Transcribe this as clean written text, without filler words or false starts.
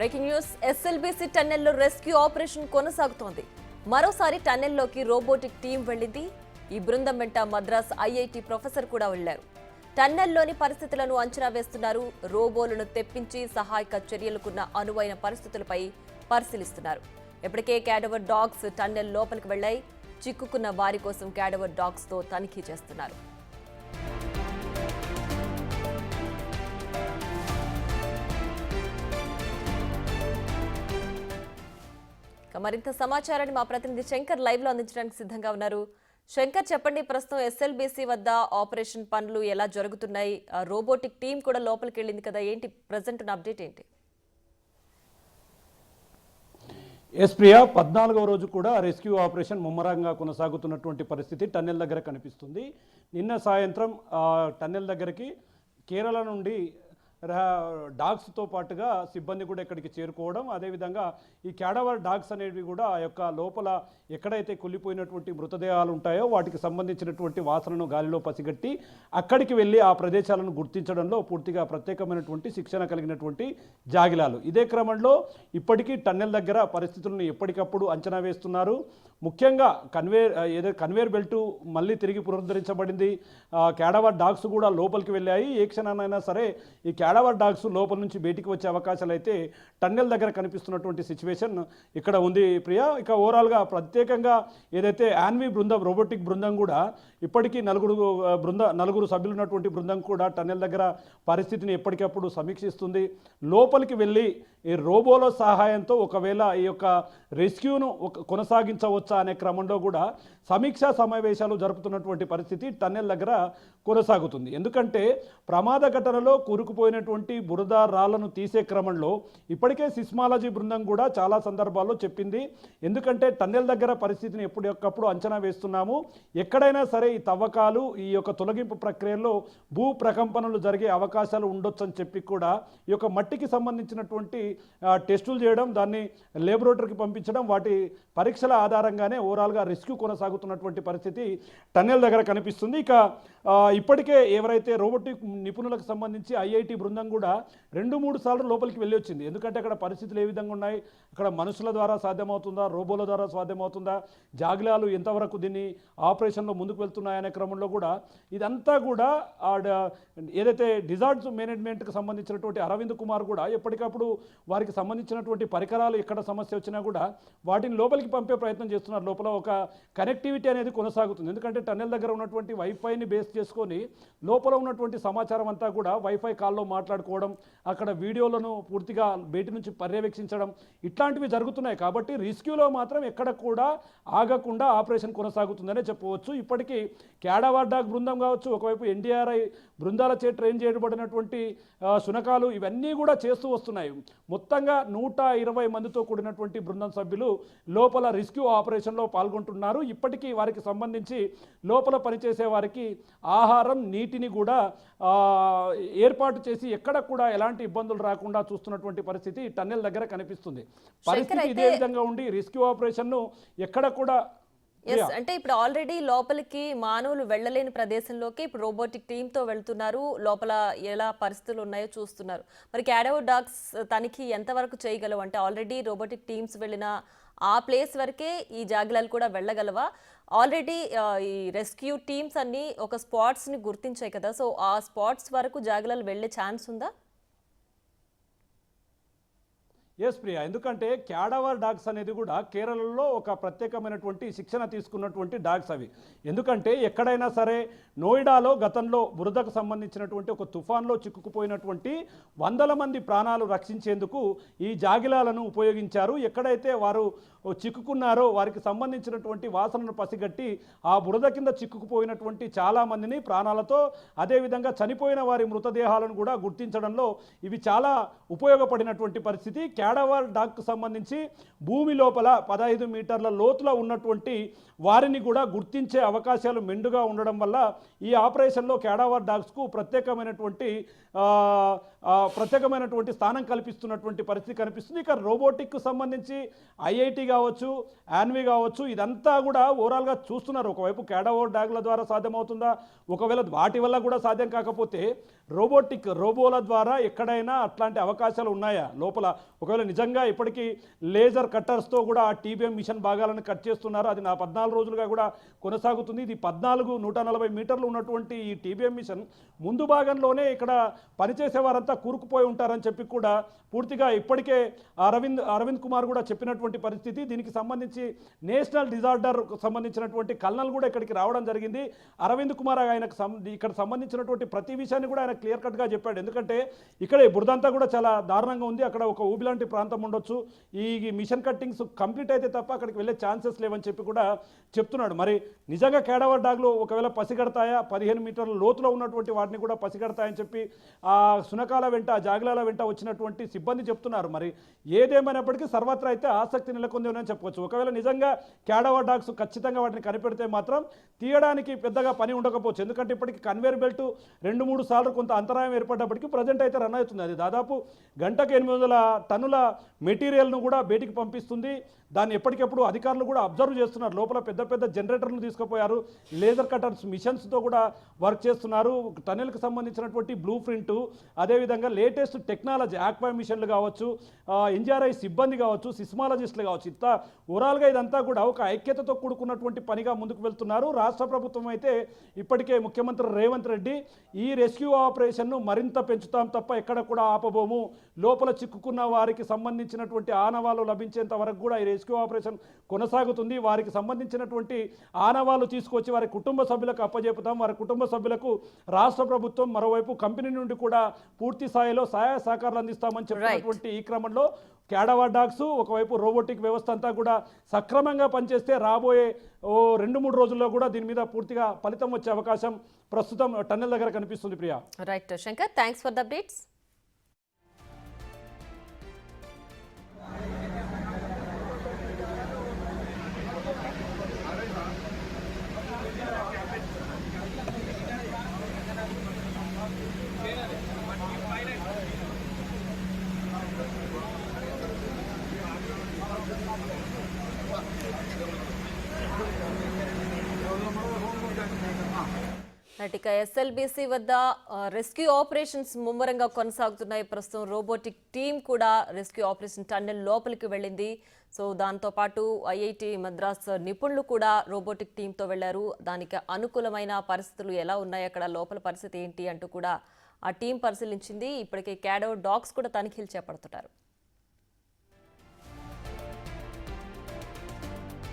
Breaking news. SLBC టన్నెల్లో rescue operation కొనసాగుతోంది. మరోసారి టన్నెల్లోకి రోబోటిక్ టీం వెళ్లింది. ఈ బృందం వెంట మద్రాస్ ఐఐటి ప్రొఫెసర్ కూడా వెళ్లారు. టన్నెల్లోని పరిస్థితులను అంచనా వేస్తున్నారు. రోబోలను తెప్పించి సహాయక చర్యలకున్న అనువైన పరిస్థితులపై పరిశీలిస్తున్నారు. ఇప్పటికే క్యాడవర్ డాగ్స్ టన్నెల్ లోపలికి వెళ్లాయి. చిక్కుకున్న వారి కోసం క్యాడవర్ డాగ్స్ తో తనిఖీ చేస్తున్నారు. మరింత సమాచారాన్ని మా ప్రతినిధి శంకర్ లైవ్ లో అందించడానికి సిద్ధంగా ఉన్నారు. శంకర్, చెప్పండి, ప్రస్తుతం ఎస్ఎల్బీసీ వద్ద ఆపరేషన్ పనులు ఎలా జరుగుతున్నాయి? రోబోటిక్ టీం కూడా లోపలికి వెళ్ళింది కదా, ఏంటి ప్రెజెంట్ ఉన్న అప్డేట్ ఏంటి? ఎస్ ప్రియా, 14వ రోజు కూడా రెస్క్యూ ఆపరేషన్ ముమ్మరంగా కొనసాగుతున్నటువంటి పరిస్థితి టన్నెల్ దగ్గర కనిపిస్తుంది. నిన్న సాయంత్రం టన్నెల్ దగ్గరికి కేరళ నుండి డాగ్స్తో పాటుగా సిబ్బంది కూడా ఇక్కడికి చేరుకోవడం, అదేవిధంగా ఈ క్యాడవర్ డాగ్స్ అనేవి కూడా ఆ యొక్క లోపల ఎక్కడైతే కుళ్ళిపోయినటువంటి మృతదేహాలు ఉంటాయో వాటికి సంబంధించినటువంటి వాసనను గాలిలో పసిగట్టి అక్కడికి వెళ్ళి ఆ ప్రదేశాలను గుర్తించడంలో పూర్తిగా ప్రత్యేకమైనటువంటి శిక్షణ కలిగినటువంటి జాగిలాలు. ఇదే క్రమంలో ఇప్పటికీ టన్నెల్ దగ్గర పరిస్థితులను ఎప్పటికప్పుడు అంచనా వేస్తున్నారు. ముఖ్యంగా కన్వేర్ బెల్ట్ మళ్ళీ తిరిగి పునరుద్ధరించబడింది. క్యాడవర్ డాగ్స్ కూడా లోపలికి వెళ్ళాయి. ఏ క్షణానైనా సరే ఈ క్యాడవర్ డాగ్స్ లోపల నుంచి బయటికి వచ్చే అవకాశాలు అయితే టన్నెల్ దగ్గర కనిపిస్తున్నటువంటి సిచ్యువేషన్ ఇక్కడ ఉంది ప్రియా. ఇక ఓవరాల్గా ప్రత్యేకంగా ఏదైతే యాన్వి బృందం, రోబోటిక్ బృందం కూడా ఇప్పటికీ నలుగురు సభ్యులు ఉన్నటువంటి బృందం కూడా టన్నెల్ దగ్గర పరిస్థితిని ఎప్పటికప్పుడు సమీక్షిస్తుంది. లోపలికి వెళ్ళి ఈ రోబోల సహాయంతో ఒకవేళ ఈ యొక్క రెస్క్యూను కొనసాగించవచ్చా అనే క్రమంలో కూడా సమీక్షా సమావేశాలు జరుపుతున్నటువంటి పరిస్థితి టన్నెల్ దగ్గర కొనసాగుతుంది. ఎందుకంటే ప్రమాద ఘటనలో కూరుకుపోయినటువంటి బురద రాళ్లను తీసే క్రమంలో ఇప్పటికే సిస్మాలజీ బృందం కూడా చాలా సందర్భాల్లో చెప్పింది. ఎందుకంటే టన్నెల్ దగ్గర పరిస్థితిని ఎప్పటికప్పుడు అంచనా వేస్తున్నాము. ఎక్కడైనా సరే ఈ తవ్వకాలు, ఈ యొక్క తొలగింపు ప్రక్రియలో భూ ప్రకంపనలు జరిగే అవకాశాలు ఉండొచ్చు అని చెప్పి కూడా ఈ యొక్క మట్టికి సంబంధించినటువంటి టెస్టులు చేయడం, దాన్ని లేబొరేటరీకి పంపించడం, వాటి పరీక్షల ఆధారంగానే ఓవరాల్గా రెస్క్యూ కొనసాగుతున్నటువంటి పరిస్థితి టన్నెల్ దగ్గర కనిపిస్తుంది. ఇక ఇప్పటికే ఎవరైతే రోబోటిక్ నిపుణులకు సంబంధించి ఐఐటి బృందం కూడా 2-3 సార్లు లోపలికి వెళ్ళి వచ్చింది. ఎందుకంటే అక్కడ పరిస్థితులు ఏ విధంగా ఉన్నాయి, అక్కడ మనుషుల ద్వారా సాధ్యమవుతుందా, రోబోల ద్వారా సాధ్యమవుతుందా, జాగిలాలు ఎంతవరకు దీన్ని ఆపరేషన్లో ముందుకు వెళ్తున్నాయనే క్రమంలో కూడా ఇదంతా కూడా ఏదైతే డిజాస్టర్ మేనేజ్మెంట్కి సంబంధించినటువంటి అరవింద్ కుమార్ కూడా ఎప్పటికప్పుడు వారికి సంబంధించినటువంటి పరికరాలు ఎక్కడ సమస్య వచ్చినా కూడా వాటిని లోపలికి పంపే ప్రయత్నం చేస్తున్నారు. లోపల ఒక కనెక్టివిటీ అనేది కొనసాగుతుంది. ఎందుకంటే టన్నెల్ దగ్గర ఉన్నటువంటి వైఫైని బేస్ చేసుకొని లోపల ఉన్నటువంటి సమాచారం అంతా కూడా వైఫై కాల్లో మాట్లాడుకోవడం, అక్కడ వీడియోలను పూర్తిగా బయటి నుంచి పర్యవేక్షించడం, ఇట్లాంటివి జరుగుతున్నాయి. కాబట్టి రెస్క్యూలో మాత్రం ఎక్కడ కూడా ఆగకుండా ఆపరేషన్ కొనసాగుతుందనే చెప్పవచ్చు. ఇప్పటికీ క్యాడవర్ డాగ్ బృందం కావచ్చు, ఒకవైపు ఎన్డీఆర్ఐ బృందాలచే ట్రైన్ చేయబడినటువంటి శునకాలు, ఇవన్నీ కూడా చేస్తూ వస్తున్నాయి. మొత్తంగా 120 మందితో కూడినటువంటి బృందం సభ్యులు లోపల రెస్క్యూ ఆపరేషన్లో పాల్గొంటున్నారు. ఇప్పటికీ వారికి సంబంధించి లోపల పనిచేసే వారికి ఆహారం, నీటిని కూడా ఏర్పాటు చేసి ఎక్కడ కూడా ఎలాంటి ఇబ్బందులు రాకుండా చూస్తున్నటువంటి పరిస్థితి టన్నెల్ దగ్గర కనిపిస్తుంది. పరిస్థితి ఇదే విధంగా ఉండి రెస్క్యూ ఆపరేషన్ ఎక్కడ కూడా అంటే ఇప్పుడు ఆల్రెడీ లోపలికి మానవులు వెళ్ళలేని ప్రదేశంలోకి ఇప్పుడు రోబోటిక్ టీంతో వెళ్తున్నారు. లోపల ఎలా పరిస్థితులు ఉన్నాయో చూస్తున్నారు. మరి క్యాడవర్ డాగ్స్ తనిఖీ ఎంతవరకు చేయగలవు? అంటే ఆల్రెడీ రోబోటిక్ టీమ్స్ వెళ్ళిన ఆ ప్లేస్ వరకే ఈ జాగిలాలు కూడా వెళ్ళగలవా? ఆల్రెడీ ఈ రెస్క్యూ టీమ్స్ అన్ని ఒక స్పాట్స్ని గుర్తించాయి కదా, సో ఆ స్పాట్స్ వరకు జాగిలాలు వెళ్ళే ఛాన్స్ ఉందా? ఎస్ ప్రియా, ఎందుకంటే క్యాడవర్ డాగ్స్ అనేది కూడా కేరళలో ఒక ప్రత్యేకమైనటువంటి శిక్షణ తీసుకున్నటువంటి డాగ్స్ అవి. ఎందుకంటే ఎక్కడైనా సరే నోయిడాలో గతంలో బురదకు సంబంధించినటువంటి ఒక తుఫాన్లో చిక్కుకుపోయినటువంటి 100 మంది ప్రాణాలు రక్షించేందుకు ఈ జాగిలాలను ఉపయోగించారు. ఎక్కడైతే వారు చిక్కుకున్నారో వారికి సంబంధించినటువంటి వాసనను పసిగట్టి ఆ బురద కింద చిక్కుకుపోయినటువంటి చాలామందిని ప్రాణాలతో, అదేవిధంగా చనిపోయిన వారి మృతదేహాలను కూడా గుర్తించడంలో ఇవి చాలా ఉపయోగపడినటువంటి పరిస్థితి. క్యాడవర్ డాగ్కు సంబంధించి భూమి లోపల 15 మీటర్ల లోతులో ఉన్నటువంటి వారిని కూడా గుర్తించే అవకాశాలు మెండుగా ఉండడం వల్ల ఈ ఆపరేషన్లో క్యాడవర్ డాగ్స్కు ప్రత్యేకమైనటువంటి స్థానం కల్పిస్తున్నటువంటి పరిస్థితి కనిపిస్తుంది. ఇక రోబోటిక్కు సంబంధించి ఐఐటి కావచ్చు, యాన్వి కావచ్చు, ఇదంతా కూడా ఓవరాల్గా చూస్తున్నారు. ఒకవైపు క్యాడవర్ డాగ్ల ద్వారా సాధ్యమవుతుందా, ఒకవేళ వాటి వల్ల కూడా సాధ్యం కాకపోతే రోబోల ద్వారా ఎక్కడైనా అట్లాంటి అవకాశాలు ఉన్నాయా లోపల? ఒక ఒకవేళ నిజంగా ఇప్పటికీ లేజర్ కట్టర్స్తో కూడా ఆ టీబీఎం మిషన్ భాగాలను కట్ చేస్తున్నారు. అది నా 14 రోజులుగా కూడా కొనసాగుతుంది. ఇది 140 మీటర్లు ఉన్నటువంటి ఈ టీబీఎం మిషన్ ముందు భాగంలోనే ఇక్కడ పనిచేసే వారంతా కూరుకుపోయి ఉంటారని చెప్పి కూడా పూర్తిగా ఇప్పటికే అరవింద్ కుమార్ కూడా చెప్పినటువంటి పరిస్థితి. దీనికి సంబంధించి నేషనల్ డిజార్డర్ సంబంధించినటువంటి కల్నల్ కూడా ఇక్కడికి రావడం జరిగింది. అరవింద్ కుమార్ ఆయనకు ఇక్కడ సంబంధించినటువంటి ప్రతి విషయాన్ని కూడా ఆయన క్లియర్ కట్గా చెప్పాడు. ఎందుకంటే ఇక్కడ ఈ బురదంతా కూడా చాలా దారుణంగా ఉంది. అక్కడ ఒక ఊబి లాంటి ప్రాంతం ఉండొచ్చు. ఈ మిషన్ కట్టింగ్స్ కంప్లీట్ అయితే తప్ప అక్కడికి వెళ్ళే ఛాన్సెస్ లేవని చెప్పి కూడా చెప్తున్నాడు. మరి నిజంగా కేడవర్ డాగ్లు ఒకవేళ పసిగడతాయా, 15 మీటర్ల లోతులో ఉన్నటువంటి వాటిని కూడా పసిగడతాయని చెప్పి ఆ సునకాల వెంట, ఆ జాగ్లాల వెంట వచ్చినటువంటి సిబ్బంది చెప్తున్నారు. మరి ఏదేమైనప్పటికీ సర్వత్రా అయితే ఆసక్తి నెలకొంది అని చెప్పవచ్చు. ఒకవేళ నిజంగా కేడవర్ డాగ్స్ ఖచ్చితంగా వాటిని కనిపెడితే మాత్రం తీయడానికి పెద్దగా పని ఉండకపోవచ్చు. ఎందుకంటే ఇప్పటికి కన్వేర్ బెల్ట్ 2-3 సార్లు కొంత అంతరాయం ఏర్పడ్డప్పటికీ ప్రజెంట్ అయితే రన్ అవుతుంది. అది దాదాపు గంటకు 800 టన్నుల మెటీరియల్ను కూడా బయటికి పంపిస్తుంది. దాన్ని ఎప్పటికెప్పుడు అధికారులు కూడా అబ్జర్వ్ చేస్తున్నారు. లోపల పెద్ద పెద్ద జనరేటర్లు తీసుకుపోయారు. లేజర్ కటర్స్ మిషన్స్తో కూడా వర్క్ చేస్తున్నారు. టన్నెల్కి సంబంధించినటువంటి బ్లూ ప్రింట్, అదేవిధంగా లేటెస్ట్ టెక్నాలజీ ఆక్వా మిషన్లు కావచ్చు, ఎన్జిఆర్ఐ సిబ్బంది కావచ్చు, సిస్మాలజిస్టులు కావచ్చు, ఓవరాల్గా ఇదంతా కూడా ఒక ఐక్యతతో కూడుకున్నటువంటి పనిగా ముందుకు వెళ్తున్నారు. రాష్ట్ర ప్రభుత్వం అయితే ఇప్పటికే ముఖ్యమంత్రి రేవంత్ రెడ్డి ఈ రెస్క్యూ ఆపరేషన్ను మరింత పెంచుతాం తప్ప ఎక్కడ కూడా ఆపబోము, లోపల చిక్కుకున్న వారికి సంబంధించినటువంటి ఆనవాళ్లు లభించేంత వరకు కూడా ఈ రెస్క్యూ ఆపరేషన్ కొనసాగుతుంది. వారికి సంబంధించినటువంటి ఆనవాళ్లు తీసుకొచ్చి వారి కుటుంబ సభ్యులకు అప్పజెపుతాం. వారి కుటుంబ సభ్యులకు రాష్ట్ర ప్రభుత్వం మరోవైపు కంపెనీ నుండి కూడా పూర్తి స్థాయిలో సహాయ సహకారాలు అందిస్తామని చెప్పినటువంటి ఈ క్రమంలో కేడవర్ డాగ్స్ ఒకవైపు రోబోటిక్ వ్యవస్థ అంతా కూడా సక్రమంగా పనిచేస్తే రాబోయే 2-3 రోజుల్లో కూడా దీని మీద పూర్తిగా ఫలితం వచ్చే అవకాశం ప్రస్తుతం టన్నెల్ దగ్గర కనిపిస్తుంది. Priya. Right Shankar, thanks for the updates. ఇక ఎస్ఎల్బీసీ వద్ద రెస్క్యూ ఆపరేషన్స్ ముమ్మరంగా కొనసాగుతున్నాయి. ప్రస్తుతం రోబోటిక్ టీం కూడా రెస్క్యూ ఆపరేషన్ టన్నెల్ లోపలికి వెళ్ళింది. సో దాంతోపాటు ఐఐటి మద్రాస్ నిపుణులు కూడా రోబోటిక్ టీంతో వెళ్లారు. దానికి అనుకూలమైన పరిస్థితులు ఎలా ఉన్నాయి, అక్కడ లోపల పరిస్థితి ఏంటి అంటూ కూడా ఆ టీం పరిశీలించింది. ఇప్పటికే కేడవర్ డాగ్స్ కూడా తనిఖీలు చేపడుతున్నారు.